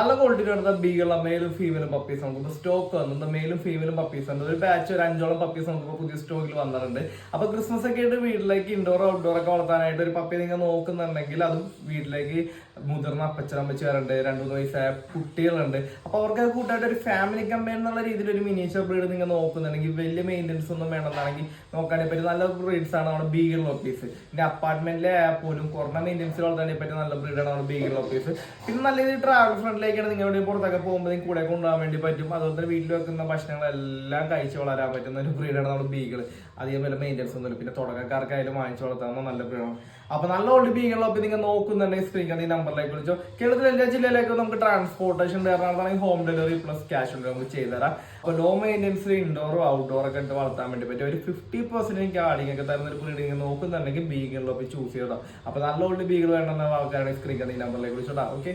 നല്ല ക്വാളിറ്റി കാണുന്ന ബീഗുള്ള മെയിലും ഫീമെയിലും പപ്പീസ് നമുക്ക് സ്റ്റോക്ക് വന്നത് മെയിലും ഫീമെയിലും പപ്പീസ് ഉണ്ട്. ഒരു ബാച്ച് ഒരു 5ഓളം പപ്പീസ് നമുക്ക് പുതിയ സ്റ്റോക്കിൽ വന്നിട്ടുണ്ട്. അപ്പൊ ക്രിസ്മസ് ഒക്കെ ആയിട്ട് വീട്ടിലേക്ക് ഇൻഡോർ ഔട്ട്ഡോർ ഒക്കെ വളർത്താനായിട്ട് ഒരു പപ്പി നിങ്ങൾ നോക്കുന്നുണ്ടെങ്കിൽ അതും വീട്ടിലേക്ക് മുതിർന്ന അപ്പച്ചനമ്മച്ചുകാരുണ്ട്, 2-3 വയസ്സായ കുട്ടികളുണ്ട്. അപ്പൊ അവർക്ക് അത് കൂട്ടായിട്ട് ഒരു ഫാമിലി കമ്പനി എന്നുള്ള രീതിയിൽ ഒരു മിനിയേച്ചർ ബ്രീഡ് നിങ്ങൾ നോക്കുന്നുണ്ടെങ്കിൽ വലിയ മെയിൻ്റെനൻസ് ഒന്നും വേണമെന്നാണെങ്കിൽ നോക്കാണെങ്കിൽ പറ്റി നല്ല ബ്രീഡ്സ് ആണ് നമ്മുടെ ബീഗിൾ പപ്പീസ്. പിന്നെ അപ്പാർട്ട്മെന്റിലെ പോലും കുറഞ്ഞ മെയിൻ്റെനൻസ് വളർത്താൻ പറ്റിയ നല്ല ബ്രീഡാണ് നമ്മുടെ ബീഗിൾ പപ്പീസ്. പിന്നെ നല്ല രീതിയിൽ ട്രാവൽ ഫ്രണ്ടിലേക്കാണ് നിങ്ങൾ എവിടെ പുറത്തൊക്കെ പോകുമ്പോൾ കൂടെ കൊണ്ടുപോകാൻ വേണ്ടി പറ്റും. അതുപോലെ തന്നെ വീട്ടിൽ വെക്കുന്ന ഭക്ഷണങ്ങളെല്ലാം കഴിച്ച് വളരാൻ പറ്റുന്ന ഒരു ബ്രീഡാണ് നമ്മുടെ ബീഗിൾ. അധികം വില മെയിൻ്റെനൻസ് ഒന്നുമില്ല. പിന്നെ തുടക്കക്കാർക്കായാലും വാങ്ങിച്ചു വളർത്താവുന്ന നല്ല ബ്രീഡാണ്. അപ്പൊ നല്ല ഓൾഡ് ബീഗിൾ പപ്പി നിങ്ങൾ നോക്കുന്നുണ്ടെങ്കിൽ സ്ക്രീൻ ഈ നമ്പറിലേക്ക് വിളിച്ചോ. കേരളത്തിലെ എല്ലാ ജില്ലയിലേക്കും നമുക്ക് ട്രാൻസ്പോർട്ടേഷൻ എറണാകുളത്താണെങ്കിൽ ഹോം ഡെലിവറി പ്ലസ് ക്യാഷ് ഉണ്ട് നമുക്ക് ചെയ്തുതരാം. അപ്പൊ ലോ മെയിൻ്റെനൻസിൽ ഇൻഡോറും ഔട്ട്ഡോർ ഒക്കെ ഇട്ട് വളർത്താൻ വേണ്ടി പറ്റും. ഒരു 50% ഗാർഡിംഗ് ഒക്കെ തരുന്ന ഒരു ബ്രീഡിങ് നോക്കുന്നുണ്ടെങ്കിൽ ബീഗിൾ പപ്പി ചൂസ് ചെയ്തോ. അപ്പൊ നല്ല ഓൾഡ് ബീഗിൾ വേണമെന്ന ആൾക്കാരുടെ സ്ക്രീൻ ഈ നമ്പറിലേക്ക് വിളിച്ചോട്ടാ. ഓക്കെ.